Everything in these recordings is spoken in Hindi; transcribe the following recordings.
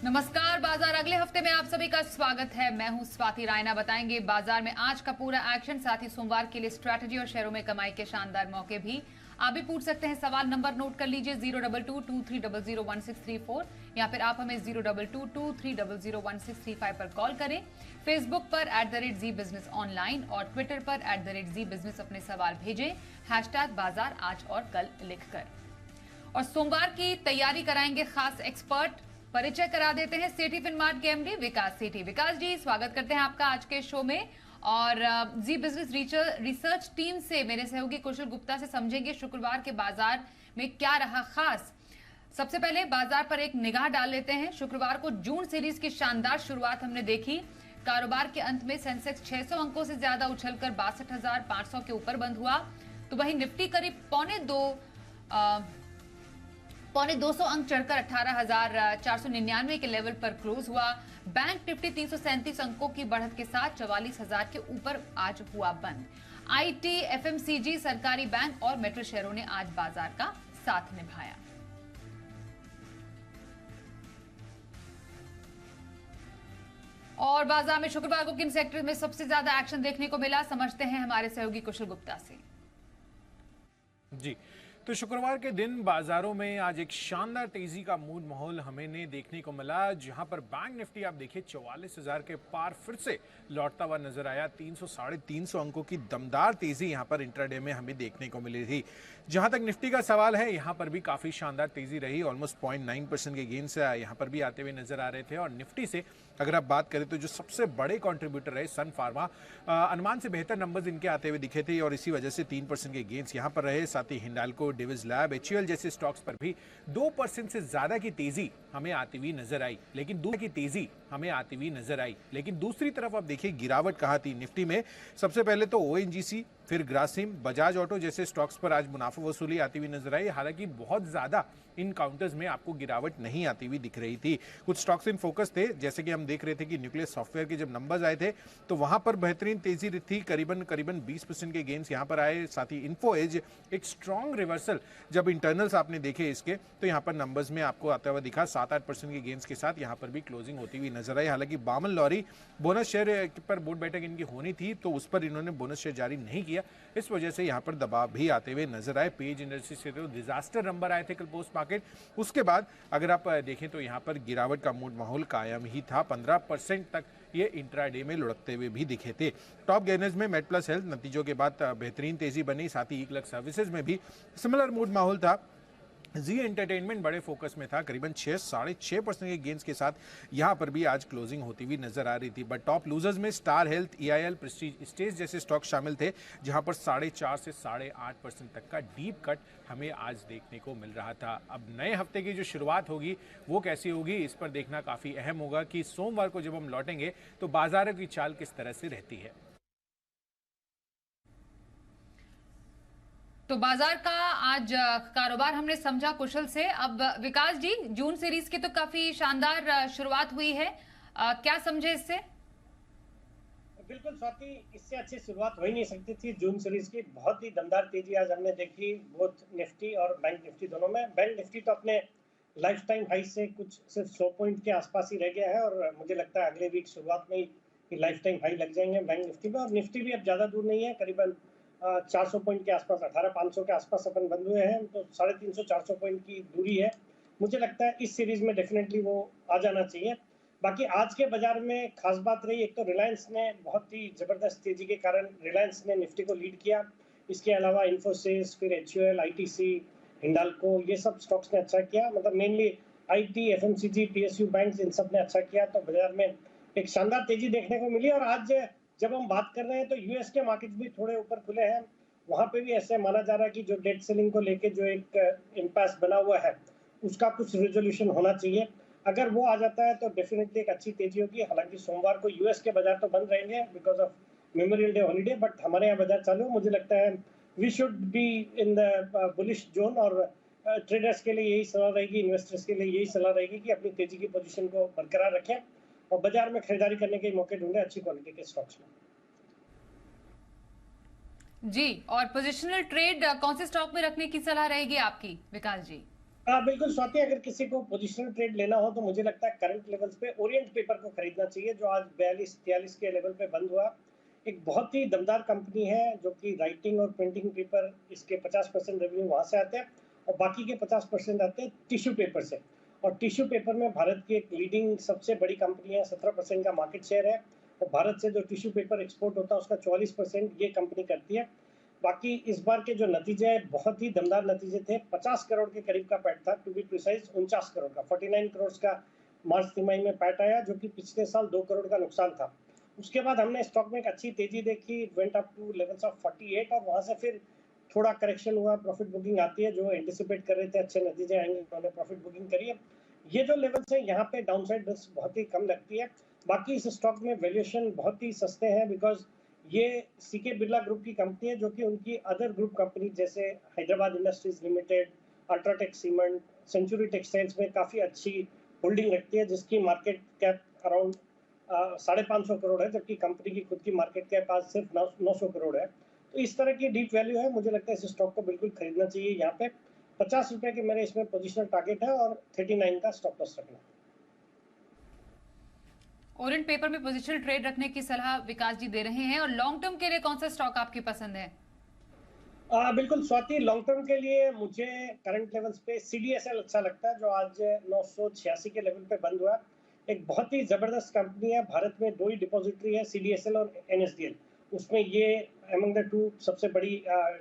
नमस्कार, बाजार अगले हफ्ते में आप सभी का स्वागत है। मैं हूं स्वाति रायना। बताएंगे बाजार में आज का पूरा एक्शन, साथ ही सोमवार के लिए स्ट्रैटेजी और शेयरों में कमाई के शानदार मौके भी। आप भी पूछ सकते हैं सवाल। नंबर नोट कर लीजिए 02223001634 या फिर आप हमें 02223001635 पर कॉल करें। फेसबुक पर @ZEE बिजनेस ऑनलाइन और ट्विटर पर @ZEE बिजनेस अपने सवाल भेजें #बाजार आज और कल लिखकर। और सोमवार की तैयारी कराएंगे खास एक्सपर्ट। परिचय करा देते हैं सेठी फिनमार्ट के एमडी विकास सेठी। विकास जी, स्वागत करते हैं आपका आज के शो में। और जी बिजनेस रिसर्च टीम से मेरे सहयोगी कुशल गुप्ता से समझेंगे शुक्रवार के बाजार में क्या रहा खास। सबसे पहले बाजार पर एक निगाह डाल लेते हैं। शुक्रवार को जून सीरीज की शानदार शुरुआत हमने देखी। कारोबार के अंत में सेंसेक्स 600 अंकों से ज्यादा उछलकर 62,500 के ऊपर बंद हुआ, तो वहीं निफ्टी करीब पौने 200 अंक चढ़कर 18,499 के लेवल पर क्लोज हुआ। बैंक निफ्टी 337 अंकों की बढ़त के साथ 44,000 के ऊपर आज हुआ बंद। आईटी, एफएमसीजी, सरकारी बैंक और मेट्रो शेयरों ने आज बाजार का साथ निभाया। और बाजार में शुक्रवार को किन सेक्टर में सबसे ज्यादा एक्शन देखने को मिला, समझते हैं हमारे सहयोगी कुशल गुप्ता से। जी, तो शुक्रवार के दिन बाजारों में आज एक शानदार तेजी का मूड माहौल हमें देखने को मिला, जहां पर बैंक निफ्टी आप देखिए 44,000 के पार फिर से लौटता हुआ नजर आया। 300-350 अंकों की दमदार तेजी यहां पर इंट्राडे में हमें देखने को मिली थी। जहां तक निफ्टी का सवाल है, यहां पर भी काफी शानदार तेजी रही। ऑलमोस्ट 0.9% के गेन से यहां पर भी आते हुए नजर आ रहे थे। और निफ्टी से अगर आप बात करें तो जो सबसे बड़े कंट्रीब्यूटर रहे सन फार्मा, अनुमान से बेहतर नंबर्स इनके आते हुए दिखे थे और इसी वजह से 3% के गेन्स यहां पर रहे। साथ ही हिंडाल्को, डेविस लैब, एचयूएल जैसे स्टॉक्स पर भी 2% से ज्यादा की तेजी हमें आती हुई नजर आई। लेकिन दूसरी तरफ आप देखिए गिरावट कहाँ थी निफ्टी में। सबसे पहले तो ओएनजीसी, फिर ग्रासिम, बजाज ऑटो जैसे स्टॉक्स पर आज मुनाफा वसूली आती हुई नजर आई। हालांकि बहुत ज्यादा इन काउंटर्स में आपको गिरावट नहीं आती हुई दिख रही थी। कुछ स्टॉक्स इन फोकस थे, जैसे कि हम देख रहे थे कि न्यूक्लियस सॉफ्टवेयर के जब नंबर्स आए थे तो वहां पर बेहतरीन तेजी थी। करीबन 20% के गेन्स यहां पर आए। साथ ही इन्फो एज एक स्ट्रॉन्ग रिवर्सल, जब इंटरनल्स आपने देखे इसके तो यहां पर नंबर्स में आपको आता हुआ दिखा। 7-8% के गेन्स के साथ यहां पर भी क्लोजिंग होती हुई नजर आई। हालांकि बामन लॉरी बोनस शेयर पर बोर्ड बैठक इनकी होनी थी तो उस पर इन्होंने बोनस शेयर जारी नहीं किया, इस वजह से यहां पर दबाव भी आते हुए नजर आए। पेज इंडस्ट्री से तो डिजास्टर नंबर आए थे कल पोस्ट मार्केट। उसके बाद अगर आप देखें तो यहां पर गिरावट का मूड माहौल कायम ही था। 15% तक ये इंट्राडे में लुढ़कते हुए भी दिखे थे। टॉप गेनर्स में मेड प्लस हेल्थ नतीजों के बाद बेहतरीन तेजी बनी। साथ ही इक्लक सर्विसेज में भी सिमिलर मूड माहौल था। जी एंटरटेनमेंट बड़े फोकस में था, करीबन 6-6.5% के गेंस के साथ यहां पर भी आज क्लोजिंग होती हुई नजर आ रही थी। बट टॉप लूजर्स में star health, EIL, Prestige stage जैसे स्टॉक शामिल थे, जहां पर 4.5 से 8.5% तक का डीप कट हमें आज देखने को मिल रहा था। अब नए हफ्ते की जो शुरुआत होगी वो कैसी होगी, इस पर देखना काफी अहम होगा कि सोमवार को जब हम लौटेंगे तो बाजारों की चाल किस तरह से रहती है। तो बाजार का आज कारोबार हमने समझा कुशल से। अब विकास जी, जून सीरीज की तो काफी शानदार शुरुआत हुई है, क्या समझे इससे? बिल्कुल स्वाति, इससे अच्छी शुरुआत हो ही नहीं सकती थी। जून सीरीज की बहुत ही दमदार तेजी आज हमने देखी, बोथ निफ्टी और बैंक निफ्टी दोनों में। बैंक निफ्टी तो अपने लाइफ टाइम हाई से कुछ सिर्फ 100 पॉइंट के आसपास ही रह गया है और मुझे लगता है अगले वीक शुरुआत में ही लाइफ टाइम हाई लग जाएंगे बैंक निफ्टी में। और निफ्टी भी अब ज़्यादा दूर नहीं है, करीबन 400 पॉइंट के आसपास, 18,500 के आसपास अपन बंद हुए हैं, तो 350-400 पॉइंट की दूरी है। मुझे लगता है इस सीरीज में डेफिनेटली वो आ जाना चाहिए। बाकी आज के बाजार में खास बात रही, एक तो रिलायंस ने बहुत ही जबरदस्त तेजी के कारण रिलायंस ने निफ्टी को लीड किया। इसके अलावा इन्फोसिस, फिर एचयूएल, आईटीसी, हिंडाल्को, ये सब स्टॉक्स ने अच्छा किया। मतलब mainly IT, FMCG, PSU bank, इन सब ने अच्छा किया, तो बाजार में एक शानदार तेजी देखने को मिली। और आज जब हम बात कर रहे हैं तो यूएस के मार्केट भी थोड़े ऊपर खुले हैं। वहां पे भी ऐसे माना जा रहा है कि जो डेट सेलिंग को लेके जो एक इम्पास बना हुआ है उसका कुछ रिजोल्यूशन होना चाहिए। अगर वो आ जाता है तो डेफिनेटली एक अच्छी तेजी होगी। हालांकि सोमवार को यूएस के बाजार तो बंद रहेंगे because of memorial day holiday, but हमारे यहाँ बाजार चालू है। मुझे लगता है we should be in the bullish zone और ट्रेडर्स के लिए यही सलाह रहेगी, इन्वेस्टर्स के लिए यही सलाह रहेगी कि अपनी तेजी की पोजीशन को बरकरार रखें और बाजार में खरीदारी करने के मौके ढूंढें अच्छी क्वालिटी के स्टॉक्स में। जी, और पोजिशनल ट्रेड कौन से स्टॉक में रखने की सलाह रहेगी आपकी विकास जी? बिल्कुल स्वाति, अगर किसी को पोजिशनल ट्रेड लेना हो तो मुझे लगता है करंट लेवल्स पे ओरिएंट पेपर को खरीदना चाहिए, जो आज 42-43 के लेवल पे बंद हुआ। एक बहुत ही दमदार कंपनी है, जो कि राइटिंग और प्रिंटिंग पेपर, इसके 50% रेवेन्यू वहाँ से आते हैं और बाकी के 50% आते हैं टिश्यू पेपर से। और टिश्यू पेपर में भारत की एक लीडिंग सबसे बड़ी कंपनी है, 17% का मार्केट शेयर है और भारत से जो टिश्यू पेपर एक्सपोर्ट होता है उसका 44% ये कंपनी करती है। बाकी इस बार के जो नतीजे हैं बहुत ही दमदार नतीजे थे। 50 करोड़ के करीब का पैट था, टू बी प्रिसाइज 49 करोड़ का, 49 करोड़ का मार्च तिमाही में पैट आया, जो कि पिछले साल 2 करोड़ का नुकसान था। उसके बाद हमने स्टॉक में एक अच्छी तेजी देखी, it went up two levels of 48 और वहां से फिर थोड़ा करेक्शन हुआ। प्रॉफिट बुकिंग आती है, जो एंटिसिपेट कर रहे थे अच्छे नतीजे आएंगे, उन्होंने प्रॉफिट बुकिंग करी है। ये जो लेवल्स है यहाँ पे डाउनसाइड रिस्क बहुत ही कम लगती है। बाकी इस स्टॉक में वैल्यूएशन बहुत ही सस्ते हैं, बिकॉज ये सीके बिरला ग्रुप की कंपनी है, जो कि उनकी अदर ग्रुप कंपनी जैसे Hyderabad industries limited, UltraTech cement, century textiles में काफ़ी अच्छी होल्डिंग रखती है, जिसकी मार्केट कैप अराउंड 550 करोड़ है, जबकि कंपनी की खुद की मार्केट कैप आज सिर्फ 900 करोड़ है। तो इस तरह की डीप वैल्यू है, मुझे लगता है इस स्टॉक को बिल्कुल खरीदना चाहिए। यहाँ पे 50 रुपए के मेरे इसमें पोजिशनल टारगेट है और 39 का स्टॉप लॉस रखना। ओरिएंट पेपर में पोजिशनल ट्रेड रखने की सलाह विकास जी दे रहे हैं। और लॉन्ग टर्म के लिए कौन सा स्टॉक आपकी पसंद है? बिल्कुल स्वाति, लॉन्ग टर्म के लिए मुझे करंट लेवल्स पे सीडीएसएल अच्छा लगता है, जो आज 986 के लेवल पे बंद हुआ। एक बहुत ही जबरदस्त कंपनी है, भारत में 2 ही डिपॉजिटरी है, सीडीएसएल और एनएसडीएल, उसमें ये अमंग द 2 सबसे बड़ी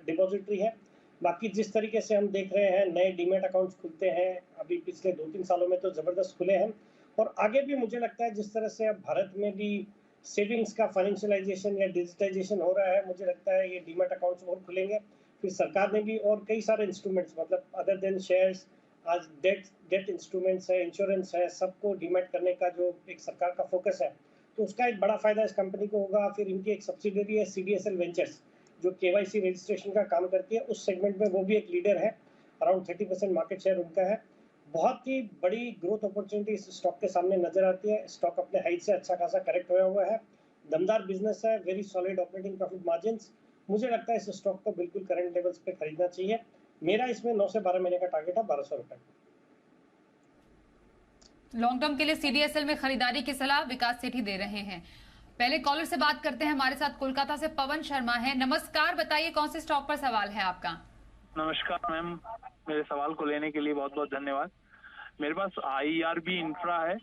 डिपॉजिटरी है। बाकी जिस तरीके से हम देख रहे हैं नए डीमेट अकाउंट्स खुलते हैं, अभी पिछले 2-3 सालों में तो जबरदस्त खुले हैं और आगे भी मुझे लगता है जिस तरह से अब भारत में भी सेविंग्स का फाइनेंशियलाइजेशन या डिजिटाइजेशन हो रहा है, मुझे लगता है ये डीमेट अकाउंट्स और खुलेंगे। फिर सरकार ने भी और कई सारे इंस्ट्रूमेंट्स, मतलब अदर देन शेयर्स, आज डेट इंस्ट्रूमेंट्स है, इंश्योरेंस है, सबको डीमेट करने का जो एक सरकार का फोकस है, तो उसका एक बड़ा फायदा इस कंपनी को होगा। फिर इनकी एक सब्सिडरी है सीडीएसएल वेंचर्स, जो केवाईसी रजिस्ट्रेशन का काम करती है, उस सेगमेंट में वो भी एक लीडर है, अराउंड 30% मार्केट शेयर उनका है। बहुत ही बड़ी ग्रोथ अपॉर्चुनिटी इस स्टॉक के सामने नजर आती है। स्टॉक अपने हाइट से अच्छा खासा करेक्ट होया हुआ है, दमदार बिजनेस है, very solid operating profit margins. मुझे लगता है इस स्टॉक को बिल्कुल करंट लेवल्स पे खरीदना चाहिए। मेरा इसमें 9 से 12 महीने का टारगेट है 1200 रुपए। लॉन्ग टर्म के लिए सीडीएसएल में खरीदारी की सलाह विकास सेठी दे रहे हैं। पहले कॉलर से बात करते हैं, हमारे साथ कोलकाता से पवन शर्मा है। नमस्कार, बताइए कौन से स्टॉक पर सवाल है आपका? नमस्कार मैम, मेरे सवाल को लेने के लिए बहुत बहुत धन्यवाद। मेरे पास IRB इंफ्रा है,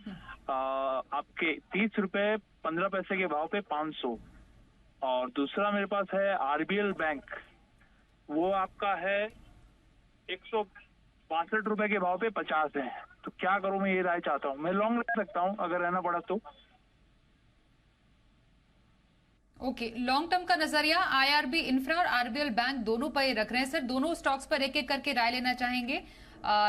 आपके 30 रुपए 15 पैसे के भाव पे 500, और दूसरा मेरे पास है RBL बैंक, वो आपका है 162 रुपए के भाव पे 50 है। तो क्या करूं, मैं ये राय चाहता हूँ। मैं लॉन्ग रख सकता हूँ अगर रहना पड़ा तो। ओके, लॉन्ग टर्म का नजरिया IRB इंफ्रा और RBL बैंक दोनों पर रख रहे हैं सर। दोनों स्टॉक्स पर एक एक करके राय लेना चाहेंगे।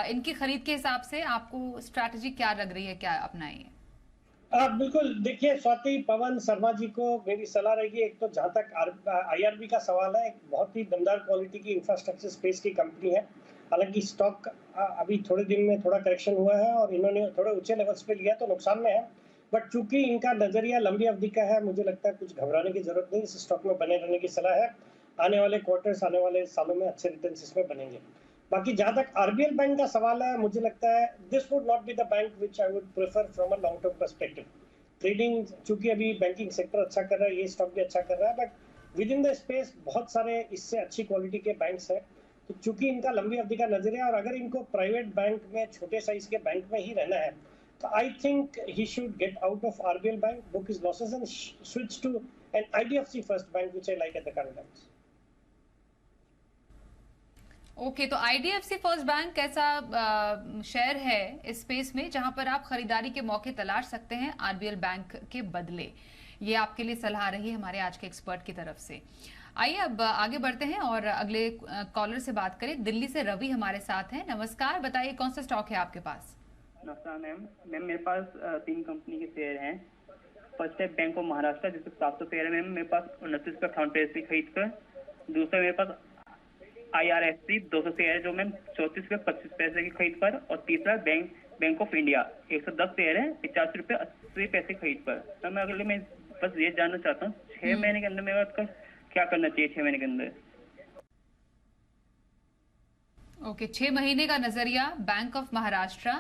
इनकी खरीद के हिसाब से आपको स्ट्रैटेजी क्या लग रही है, क्या अपनाएंगे? बिल्कुल, देखिए स्वाति, पवन शर्मा जी को मेरी सलाह रहेगी, एक तो जहाँ तक IRB का सवाल है, एक बहुत ही दमदार क्वालिटी की इंफ्रास्ट्रक्चर स्पेस की कंपनी है। हालांकि स्टॉक अभी थोड़े दिन में थोड़ा करेक्शन हुआ है और इन्होंने थोड़े ऊंचे लेवल्स पे लिया तो नुकसान में है, बट चूंकि इनका नजरिया लंबी अवधि का है, मुझे लगता है कुछ घबराने की जरूरत नहीं। इस स्टॉक में बने रहने की सलाह है। आने वाले क्वार्टर्स, आने वाले सालों में अच्छे रिटर्न्स इसमें बनेंगे। बाकी जहां तक RBL बैंक का सवाल है, मुझे लगता है this would not be the bank which I would prefer from a long term perspective. Trading, चूंकि अभी बैंकिंग सेक्टर अच्छा कर रहा है, ये स्टॉक भी अच्छा कर रहा है, but with in the space बहुत सारे इससे अच्छी क्वालिटी के बैंक्स हैं। तो चूंकि इनका लंबी अवधि का नजरिया, और अगर इनको प्राइवेट बैंक में, छोटे साइज के बैंक में ही रहना है, तो I think he should get out of RBL bank, book his losses and switch to an IDFC first bank which I like at the current times. Okay, तो IDFC फर्स्ट बैंक कैसा शेयर है इस स्पेस में जहां पर आप खरीदारी के मौके तलाश सकते हैं RBL बैंक के बदले? ये आपके लिए सलाह रही है हमारे आज के एक्सपर्ट की तरफ से। आइए अब आगे बढ़ते हैं और अगले कॉलर से बात करें। दिल्ली से रवि हमारे साथ हैं। नमस्कार, बताइए कौन सा स्टॉक है आपके पास? नमस्कार मैम, मेरे पास 3 कंपनी के शेयर हैं। फर्स्ट है बैंक ऑफ महाराष्ट्र, जिसके 700 शेयर है मैम, मेरे पास 29 पे काउंटर खरीद कर। दूसरा मेरे पास IRFC 200 शेयर है, जो मैम 34 पे 25 पैसे की खरीद पर। और तीसरा बैंक ऑफ इंडिया 110 शेयर है, 85 रुपए 80 पैसे खरीद पर। तो मैं अगले में बस ये जानना चाहता हूँ 6 महीने के अंदर मेरे पास क्या करना चाहिए 6 महीने के अंदर? ओके, 6 महीने का नजरिया बैंक ऑफ महाराष्ट्र,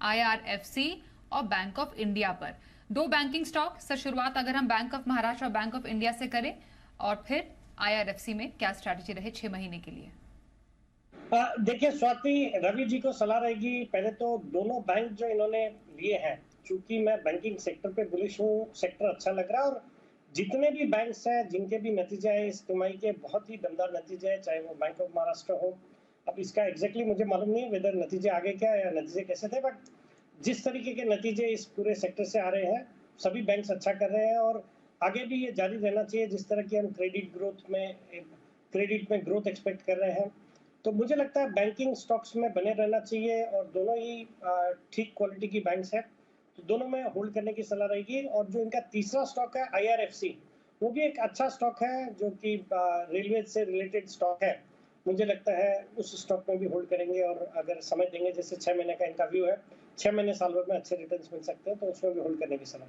IRFC और बैंक ऑफ इंडिया पर। दो बैंकिंग स्टॉक सर, शुरुआत अगर हम बैंक ऑफ महाराष्ट्र और बैंक ऑफ इंडिया से करें और फिर IRFC में क्या स्ट्रैटेजी रहे 6 महीने के लिए? देखिए स्वाति, रवि जी को सलाह रहेगी, पहले तो दोनों बैंक जो इन्होंने लिए हैं, चूंकि मैं बैंकिंग सेक्टर पे बुलिश हूँ, सेक्टर अच्छा लग रहा है और जितने भी बैंक्स हैं जिनके भी नतीजे आए इस तिमाही के बहुत ही दमदार नतीजे हैं, चाहे वो बैंक ऑफ महाराष्ट्र हो। अब इसका एग्जैक्टली मुझे मालूम नहीं है वेदर नतीजे आगे क्या या नतीजे कैसे थे, बट जिस तरीके के नतीजे इस पूरे सेक्टर से आ रहे हैं, सभी बैंक्स अच्छा कर रहे हैं और आगे भी ये जारी रहना चाहिए। जिस तरह की हम क्रेडिट में ग्रोथ एक्सपेक्ट कर रहे हैं, तो मुझे लगता है बैंकिंग स्टॉक्स में बने रहना चाहिए और दोनों ही ठीक क्वालिटी की बैंक्स हैं, तो दोनों में होल्ड करने की सलाह रहेगी। और जो इनका तीसरा स्टॉक है IRFC, वो भी एक अच्छा स्टॉक है जो कि रेलवे से रिलेटेड स्टॉक है। मुझे लगता है उस स्टॉक में भी होल्ड करेंगे और अगर समय देंगे, जैसे 6 महीने का इनका व्यू है, 6 महीने साल भर में अच्छे रिटर्न्स मिल सकते हैं, तो उसमें भी होल्ड करने की सलाह।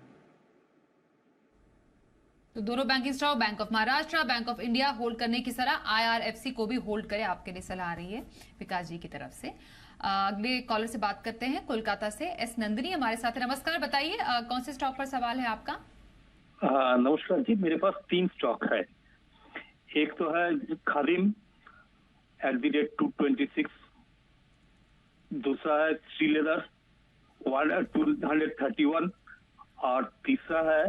तो दोनों banking stock, bank of Maharashtra, bank of India hold करने की सलाह, IRFC को भी होल्ड करे, आपके लिए सलाह आ रही है विकास जी की तरफ से। अगले कॉलर से बात करते हैं, कोलकाता से एस नंदिनी हमारे साथ है। नमस्कार, बताइए कौन से स्टॉक पर सवाल है आपका? नमस्कार जी, मेरे पास 3 स्टॉक है। एक तो है खादिम @226, दूसरा है श्रीलेदर 231 और तीसरा है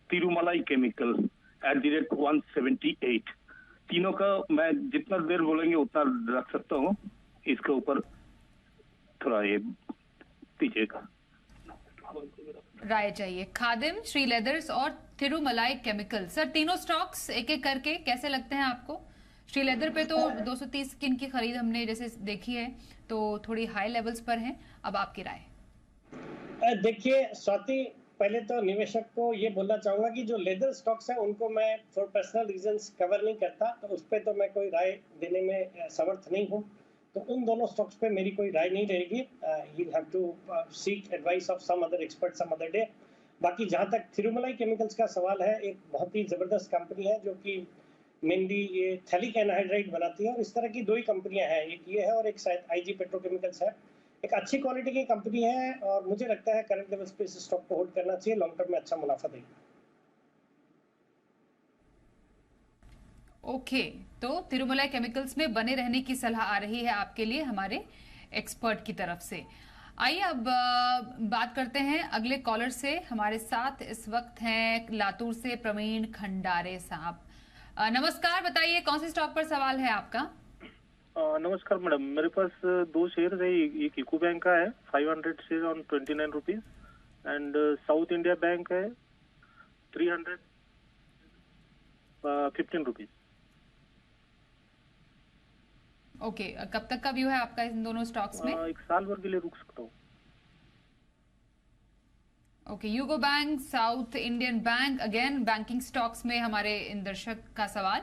तिरुमलाई केमिकल @178। तीनों का मैं जितना देर बोलेंगे उतना रख सकता हूँ, इसके ऊपर थोड़ा ये दीजिएगा राय चाहिए। खादिम, श्री लेदर्स और तिरुमलाई केमिकल, सर तीनों स्टॉक्स एक एक करके कैसे लगते हैं आपको? श्री लेदर पे तो 230 की इनकी खरीद हमने जैसे देखी है, तो थोड़ी हाई लेवल्स पर है, अब आपकी राय। देखिए स्वाति, पहले तो निवेशक को ये बोलना चाहूंगा कि जो लेदर स्टॉक्स हैं उनको मैं फॉर पर्सनल रीजंस कवर नहीं करता, तो उस पर तो मैं कोई राय देने में समर्थ नहीं हूँ, तो उन दोनों स्टॉक्स पे मेरी कोई राय नहीं रहेगी। You have to seek advice of some other expert some other day. बाकी जहाँ तक थिरुमलाई केमिकल्स का सवाल है, एक बहुत ही जबरदस्त कंपनी है जो कि मेनली ये थैलिक एनहाइड्राइड बनाती है और इस तरह की 2 ही कंपनियां हैं, एक ये है और एक शायद IG पेट्रोकेमिकल्स है। एक अच्छी क्वालिटी की कंपनी है और मुझे लगता है करंट लेवल्स पे इस स्टॉक को होल्ड करना चाहिए, लॉन्ग टर्म में अच्छा मुनाफा देगी। ओके, तो तिरुमलाई केमिकल्स में बने रहने की सलाह आ रही है आपके लिए हमारे एक्सपर्ट की तरफ से। आइए अब बात करते हैं अगले कॉलर से। हमारे साथ इस वक्त हैं लातूर से प्रवीण खंडारे साहब। नमस्कार, बताइए कौन से स्टॉक पर सवाल है आपका? नमस्कार मैडम, मेरे पास 2 शेयर है। एक यूको बैंक का है 500 share on 29 rupees and south India bank है 315 रुपीज। ओके, कब तक का व्यू है आपका इन दोनों स्टॉक्स में? 1 साल भर के लिए रुक सकता हूँ। Okay, UCO bank, south Indian bank, again banking stocks में हमारे इन दर्शक का सवाल।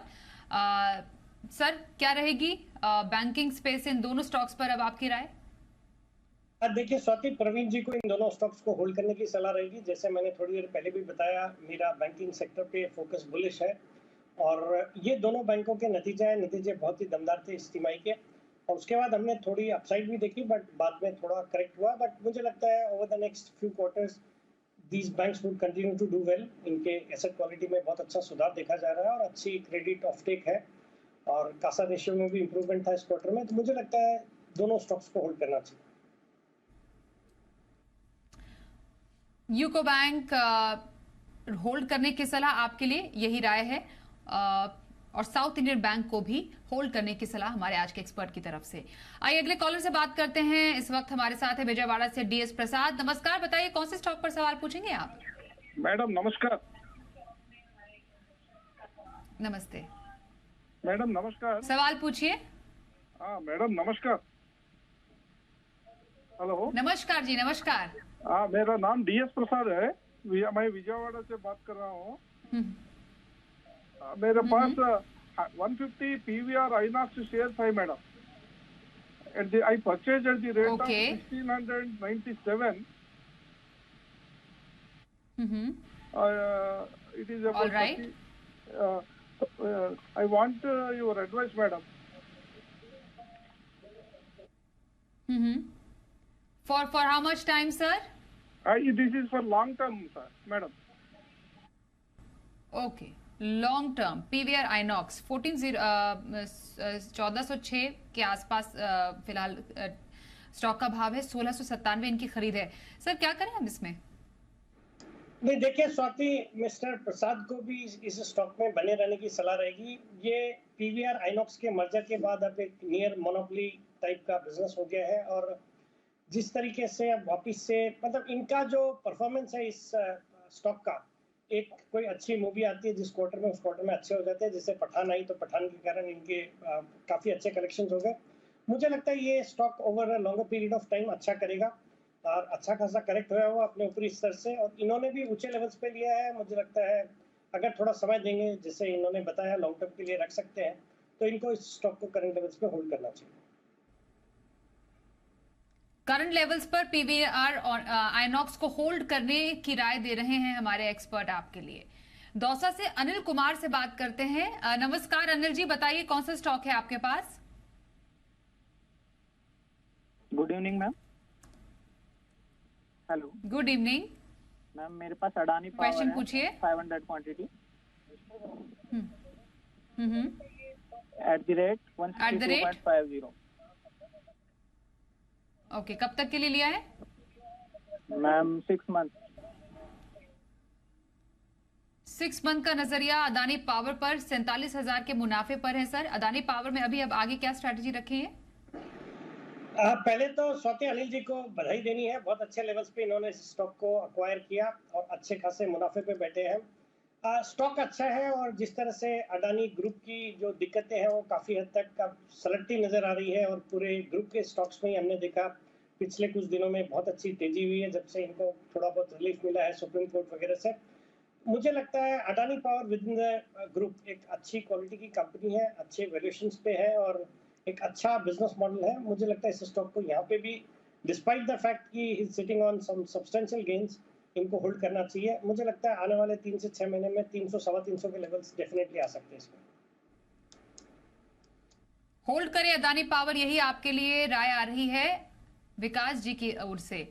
सर क्या रहेगी बैंकिंग स्पेस इन दोनों स्टॉक्स पर, अब आपकी राय? देखिए स्वाति, प्रवीण जी को इन दोनों स्टॉक्स को होल्ड करने की सलाह रहेगी। जैसे मैंने थोड़ी देर पहले भी बताया, मेरा बैंकिंग सेक्टर पे फोकस बुलिश है और ये दोनों बैंकों के नतीजे बहुत ही दमदार थे इस तिमाही के, और उसके बाद हमने थोड़ी अपसाइड भी देखी बट बाद में थोड़ा करेक्ट हुआ। बट मुझे लगता है over the next few quarters these banks would continue to do well. इनके एसेट क्वालिटी में बहुत अच्छा सुधार देखा जा रहा है और अच्छी क्रेडिट ऑफटेक है और कासा रेशियो में भी इंप्रूवमेंट था इस क्वार्टर में, तो मुझे लगता है दोनों स्टॉक्स को होल्ड करना चाहिए। यूको बैंक होल्ड करने की सलाह आपके लिए यही राय है, और साउथ इंडियन बैंक को भी होल्ड करने की सलाह हमारे आज के एक्सपर्ट की तरफ से। आइए अगले कॉलर से बात करते हैं। इस वक्त हमारे साथ है विजयवाड़ा से DS प्रसाद। नमस्कार, बताइए कौन से स्टॉक पर सवाल पूछेंगे आप? मैडम नमस्कार। नमस्ते मैडम नमस्कार। सवाल पूछिए। हाँ मैडम नमस्कार। हेलो। नमस्कार जी, नमस्कार। हाँ, मेरा नाम DS प्रसाद है, मैं विजयवाड़ा से बात कर रहा हूँ। मेरे पास 150 PVR INOX शेयर्स है madam. I purchased at the rate of 1697. It is about all right. I want your advice, madam. For how much time, sir? This is for long term, sir, madam. Okay, long term. PVR Inox 1406 के आसपास फिलहाल स्टॉक का भाव है, 1697 इनकी खरीद है। सर क्या करें हम इसमें? नहीं, देखिए स्वाति, मिस्टर प्रसाद को भी इस स्टॉक में बने रहने की सलाह रहेगी। ये पीवीआर आइनॉक्स के मर्जर के बाद अब एक नियर मोनोपोली टाइप का बिजनेस हो गया है, और जिस तरीके से अब वापिस से मतलब इनका जो परफॉर्मेंस है इस स्टॉक का, एक कोई अच्छी मूवी आती है जिस क्वार्टर में, उस क्वार्टर में अच्छे हो जाते हैं। जैसे पठान आई तो पठान के कारण इनके काफी अच्छे कलेक्शंस हो गए। मुझे लगता है ये stock over a longer period of time अच्छा करेगा और अच्छा खासा करेक्ट हुआ हुआ अपने ऊपरी स्तर से, और इन्होंने भी ऊंचे लेवल्स पे लिया है। मुझे लगता है अगर थोड़ा समय देंगे, जैसे इन्होंने बताया लॉन्ग टर्म के लिए रख सकते हैं, तो इनको इस स्टॉक को करंट लेवल्स पे होल्ड करना चाहिए। करंट लेवल्स पर पीवीआर और आइनॉक्स को होल्ड करने की राय दे रहे हैं हमारे एक्सपर्ट आपके लिए। दौसा से अनिल कुमार से बात करते हैं। नमस्कार अनिल जी, बताइए कौन सा स्टॉक है आपके पास? Good evening ma'am. Hello, good evening ma'am. मेरे पास अडानी पावर क्वेश्चन पूछिए। 500 quantity at the rate 162.50। Okay, कब तक के लिए लिया है? Ma'am 6 month. 6 मंथ का नजरिया अदानी पावर पर 47,000 के मुनाफे पर है सर। अदानी पावर में अभी अब आगे क्या स्ट्रैटेजी रखी है? पहले तो स्वाति अनिल जी को बधाई देनी है, बहुत अच्छे लेवल्स पे इन्होंने इस स्टॉक को अक्वायर किया और अच्छे खासे मुनाफे पे बैठे हैं। स्टॉक अच्छा है, और जिस तरह से अडानी ग्रुप की जो दिक्कतें हैं वो काफ़ी हद तक अब सलटती नजर आ रही है, और पूरे ग्रुप के स्टॉक्स में ही हमने देखा पिछले कुछ दिनों में बहुत अच्छी तेजी हुई है जब से इनको थोड़ा बहुत रिलीफ मिला है सुप्रीम कोर्ट वगैरह से। मुझे लगता है Adani power with in the group एक अच्छी क्वालिटी की कंपनी है, अच्छे वैल्यूएशंस पे है और एक अच्छा बिजनेस मॉडल है। मुझे लगता है इस स्टॉक को यहाँ पे भी डिस्पाइट द फैक्ट कि he is sitting on some substantial gains, इनको होल्ड करना चाहिए। मुझे लगता है आने वाले 3 से 6 महीने में 300 सवा 300 के लेवल्स डेफिनेटली आ सकते हैं इसमें। होल्ड करें अदानी पावर, यही आपके लिए राय आ रही है विकास जी की ओर से।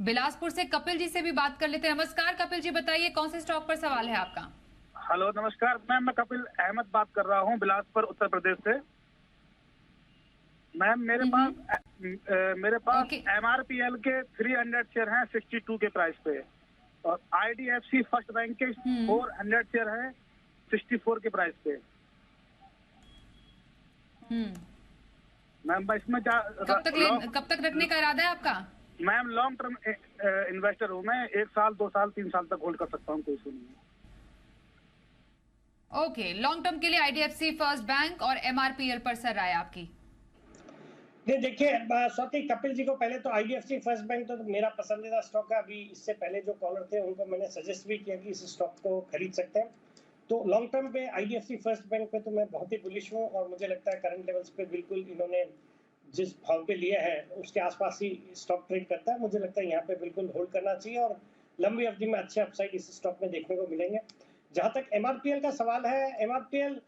बिलासपुर से कपिल जी से भी बात कर लेते हैं। नमस्कार कपिल जी, बताइए कौन से स्टॉक पर सवाल है आपका? हेलो नमस्कार मैम, मैं कपिल अहमद बात कर रहा हूँ बिलासपुर उत्तर प्रदेश से। मैम मेरे पास MRPL के 300 शेयर हैं 62 के प्राइस पे, और IDFC फर्स्ट बैंक के 400 शेयर हैं 64 के प्राइस पे। मैम इसमें क्या कब तक रखने का इरादा है आपका? मैम लॉन्ग टर्म इन्वेस्टर हूँ मैं, 1 साल 2 साल 3 साल तक होल्ड कर सकता हूँ, कोई इशू नहीं है। ओके, लॉन्ग टर्म के लिए IDFC फर्स्ट बैंक और MRPL पर सर राय आपकी? नहीं देखिए स्वाति, कपिल जी को पहले तो IDFC फर्स्ट बैंक तो मेरा पसंदीदा स्टॉक है। अभी इससे पहले जो कॉलर थे उनको मैंने सजेस्ट भी किया कि इस स्टॉक को खरीद सकते हैं। तो लॉन्ग टर्म पे IDFC फर्स्ट बैंक पे तो मैं बहुत ही बुलिश हूँ, और मुझे लगता है करंट लेवल्स पे बिल्कुल इन्होंने जिस भाव पे लिया है उसके आसपास ही स्टॉक ट्रेड करता है। मुझे लगता है यहाँ पे बिल्कुल होल्ड करना चाहिए, और लंबी अवधि में अच्छे अपसाइड इस स्टॉक में देखने को मिलेंगे। जहाँ तक MRPL का सवाल है, MRPL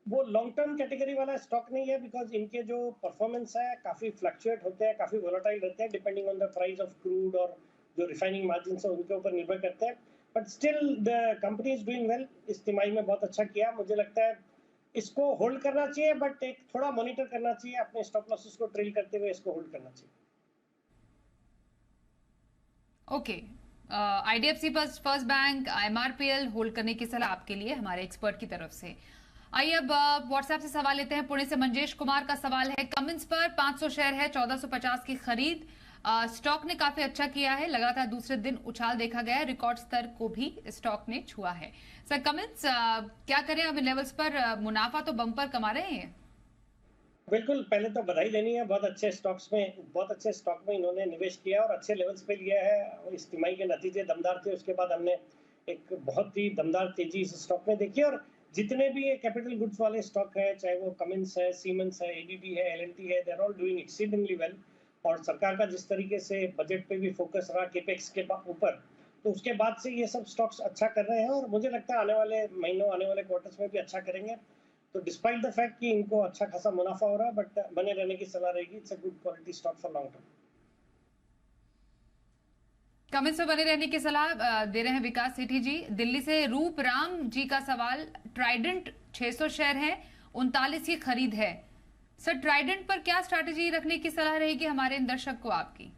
वो लॉन्ग टर्म कैटेगरी वाला स्टॉक नहीं है, बिकॉज इनके जो परफॉर्मेंस है काफी फ्लक्चुएट होते हैं, काफी वोलेटाइल रहते हैं, depending on the price of crude और जो रिफाइनिंग मार्जिन है उनके ऊपर निर्भर करते हैं। But still the company is doing well, इस तिमाही में बहुत अच्छा किया। मुझे लगता है इसको होल्ड करना चाहिए, बट एक थोड़ा मॉनिटर करना चाहिए, अपने स्टॉप लॉसेस को ट्रेल करते हुए इसको होल्ड करना चाहिए। Okay, IDFC first bank, MRPL hold करने की सलाह आपके लिए हमारे एक्सपर्ट की तरफ से। आइए अब व्हाट्सएप से सवाल लेते हैं। पुणे से मंजेश कुमार का सवाल है, कमिंस पर 500 शेयर है, 1450 की खरीद। स्टॉक ने काफी अच्छा किया है, लगातार दूसरे दिन उछाल देखा गया है, रिकॉर्ड स्तर को भी स्टॉक ने छुआ है। सर कमिंस क्या करें अब इन लेवल्स पर? मुनाफा तो बम्पर कमा रहे हैं। बिल्कुल, पहले तो बधाई देनी है, बहुत अच्छे स्टॉक में इन्होंने निवेश किया और अच्छे लेवल्स पे लिया है। इस तिमाही के नतीजे दमदार थे, उसके बाद हमने एक बहुत ही दमदार तेजी इस स्टॉक में देखी। और जितने भी ये कैपिटल गुड्स वाले स्टॉक है, चाहे वो कमिंस है, सीमेंस है, ABB है, L&T है, they are all doing exceedingly well. और सरकार का जिस तरीके से बजट पे भी फोकस रहा केपेक्स के ऊपर, तो उसके बाद से ये सब स्टॉक्स अच्छा कर रहे हैं, और मुझे लगता है आने वाले महीनों, आने वाले क्वार्टर्स में भी अच्छा करेंगे। तो डिस्पाइट द फैक्ट कि इनको अच्छा खासा मुनाफा हो रहा है, बट बने रहने की सलाह रहेगी। It's a good quality stock for long term. Comments में बने रहने की सलाह दे रहे हैं विकास सेठी जी। दिल्ली से रूप राम जी का सवाल, ट्राइडेंट 600 शेयर है, 39 की खरीद है। सर, ट्राइडेंट पर क्या स्ट्रैटेजी रखने की सलाह रहेगी हमारे दर्शक को आपकी?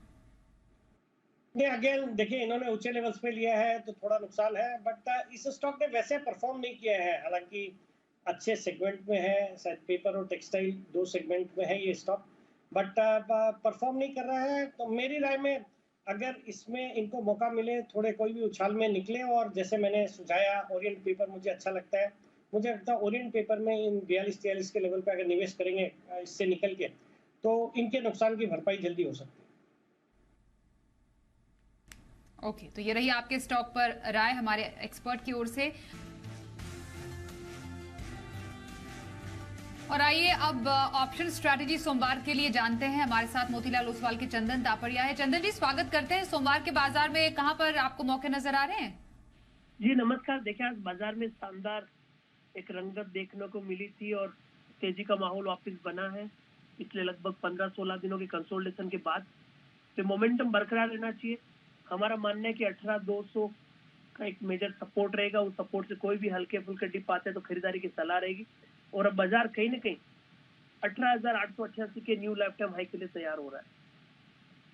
नहीं, अगेन देखिए, इन्होंने ऊंचे लेवल्स पे लिया है तो थोड़ा नुकसान है, बट इस स्टॉक ने वैसे परफॉर्म नहीं किया है। हालांकि अच्छे सेगमेंट में है, शायद पेपर और टेक्सटाइल 2 सेगमेंट में है ये स्टॉक, बट परफॉर्म नहीं कर रहा है। तो मेरी राय में अगर इसमें इनको मौका मिले, थोड़े कोई भी उछाल में निकले, और जैसे मैंने सुझाया ओरिएंट पेपर मुझे अच्छा लगता है, मुझे लगता है ओरिएंट पेपर में इन 42-43 के लेवल पे अगर निवेश करेंगे इससे निकल के, तो इनके नुकसान की भरपाई जल्दी हो सकती है। ओके, तो ये रही आपके स्टॉक पर राय हमारे एक्सपर्ट की ओर से। और आइए अब ऑप्शन स्ट्रैटेजी सोमवार के लिए जानते हैं। हमारे साथ मोतीलाल ओसवाल के चंदन तापड़िया है। चंदन जी, स्वागत करते हैं। सोमवार के बाजार में कहां पर आपको मौके नजर आ रहे हैं? जी नमस्कार। देखिए, आज बाजार में शानदार एक रंगत देखने को मिली थी और तेजी का माहौल वापस बना है पिछले लगभग 15-16 दिनों के कंसोलिडेशन के बाद। तो मोमेंटम बरकरार रहना चाहिए। हमारा मानना है कि 18,200 का एक मेजर सपोर्ट रहेगा। उस सपोर्ट से कोई भी हल्के फुल्के डिप आते हैं तो खरीदारी की सलाह रहेगी। और अब बाजार कहीं ना कहीं 18,888 के न्यू लाइफ टाइम हाई के लिए तैयार हो रहा है।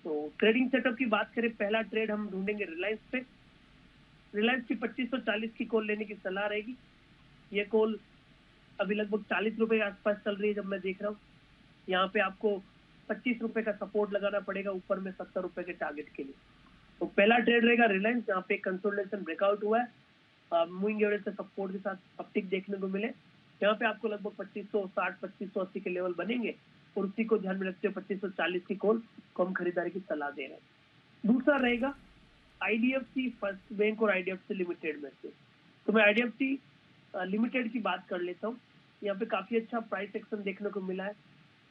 तो ट्रेडिंग सेटअप की बात करें, पहला ट्रेड हम ढूंढेंगे रिलायंस पे। रिलायंस की 2540 की कॉल लेने की सलाह रहेगी। ये कॉल अभी लगभग 40 रुपए के आसपास चल रही है जब मैं देख रहा हूँ। यहाँ पे आपको 25 रुपए का सपोर्ट लगाना पड़ेगा, ऊपर में 70 रुपए के टारगेट के लिए। तो पहला ट्रेड रहेगा रिलायंस, जहाँ पे कंसोलिडेशन ब्रेकआउट हुआ है, मूविंग एवरेज से सपोर्ट के साथ अपटिक देखने को मिले। यहाँ पे आपको लगभग 2560-2580 के लेवल बनेंगे और उसी को ध्यान में रखते हुए 2540 की कॉल को हम खरीदारी की सलाह दे रहे हैं। दूसरा रहेगा आईडीएफसी फर्स्ट बैंक और आईडीएफसी लिमिटेड में से। तो मैं आईडीएफसी लिमिटेड की बात कर लेता हूँ। यहाँ पे काफी अच्छा प्राइस एक्शन देखने को मिला है।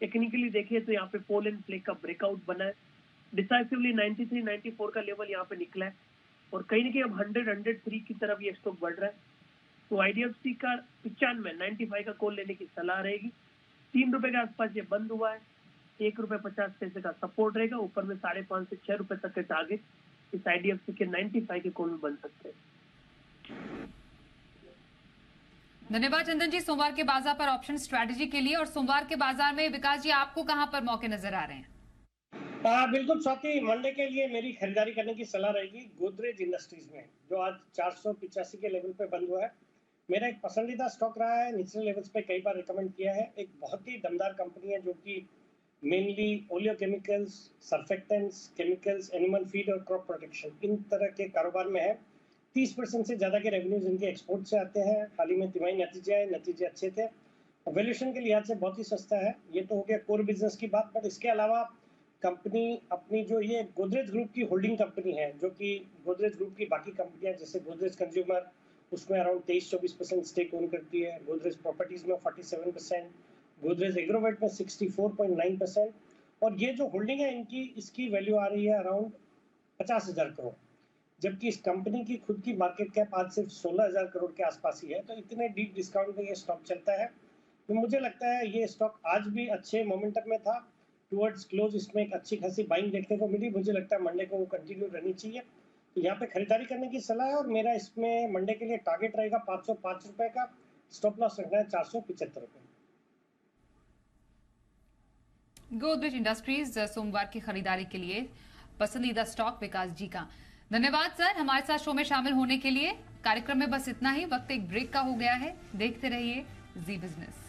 टेक्निकली देखिए तो यहाँ पे पोल एंड फ्लेग का ब्रेकआउट बना है। डिसाइसिवली 93-94 का लेवल यहाँ पे निकला है और कहीं ना कहीं अब 100-103 की तरफ ये स्टॉक बढ़ रहा है। तो आईडीएफसी का 95 का कॉल लेने की सलाह रहेगी। 3 रुपए के आसपास ये बंद हुआ है। 1 रुपए 50 पैसे का सपोर्ट रहेगा, ऊपर में 5.5 से 6 रुपए तक के टारगेट इस आईडीएफसी के 95 के कॉल में बन सकते हैं। धन्यवाद चंदन जी, सोमवार के बाजार पर ऑप्शन स्ट्रैटेजी के लिए। और सोमवार के बाजार में विकास जी, आपको कहां पर मौके नजर आ रहे हैं? बिल्कुल स्वाति, मंडे के लिए मेरी खरीदारी करने की सलाह रहेगी गोदरेज इंडस्ट्रीज में, जो आज 485 के लेवल पे बंद हुआ है। मेरा एक पसंदीदा स्टॉक रहा है, निचले लेवल्स पे कई बार रिकमेंड किया है। एक बहुत ही दमदार कंपनी है जो कि mainly oleochemicals, surfactants, chemicals, animal feed और क्रॉप प्रोटेक्शन, इन तरह के कारोबार में है। 30% से ज़्यादा के रेवेन्यूज इनके एक्सपोर्ट से आते हैं। हाल ही में तिमाही नतीजे आए, नतीजे अच्छे थे। वैल्यूएशन के लिहाज से बहुत ही सस्ता है। ये तो हो गया कोर बिजनेस की बात, बट इसके अलावा कंपनी अपनी जो ये गोदरेज ग्रुप की होल्डिंग कंपनी है, जो कि गोदरेज ग्रुप की बाकी कंपनियां जैसे गोदरेज कंज्यूमर, उसमें अराउंड 23-24% स्टेक ओन करती है। गोदरेज प्रॉपर्टीज में 47%, गोदरेज एग्रोवेट में 64.9%। और ये जो होल्डिंग है इनकी, इसकी वैल्यू आ रही है अराउंड 50,000 करोड़, जबकि इस कंपनी की खुद की मार्केट कैप आज सिर्फ 16,000 करोड़ के आसपास ही है। तो इतने डीप डिस्काउंट में ये स्टॉक चलता है। तो मुझे लगता है ये स्टॉक आज भी अच्छे मोमेंटम में था। टुवर्ड्स क्लोज इसमें एक अच्छी खासी बाइंग देखने को मिली। मुझे लगता है मंडे को वो कंटिन्यू रहनी चाहिए। तो यहाँ पे खरीदारी करने की सलाह है और मेरा इसमें मंडे के लिए टारगेट रहेगा 505 रुपए का। स्टॉप लॉस रखना है 475 रुपए। गोदरेज इंडस्ट्रीज सोमवार की खरीदारी के लिए पसंदीदा स्टॉक विकास जी का। धन्यवाद सर, हमारे साथ शो में शामिल होने के लिए। कार्यक्रम में बस इतना ही। वक्त एक ब्रेक का हो गया है। देखते रहिए जी बिजनेस।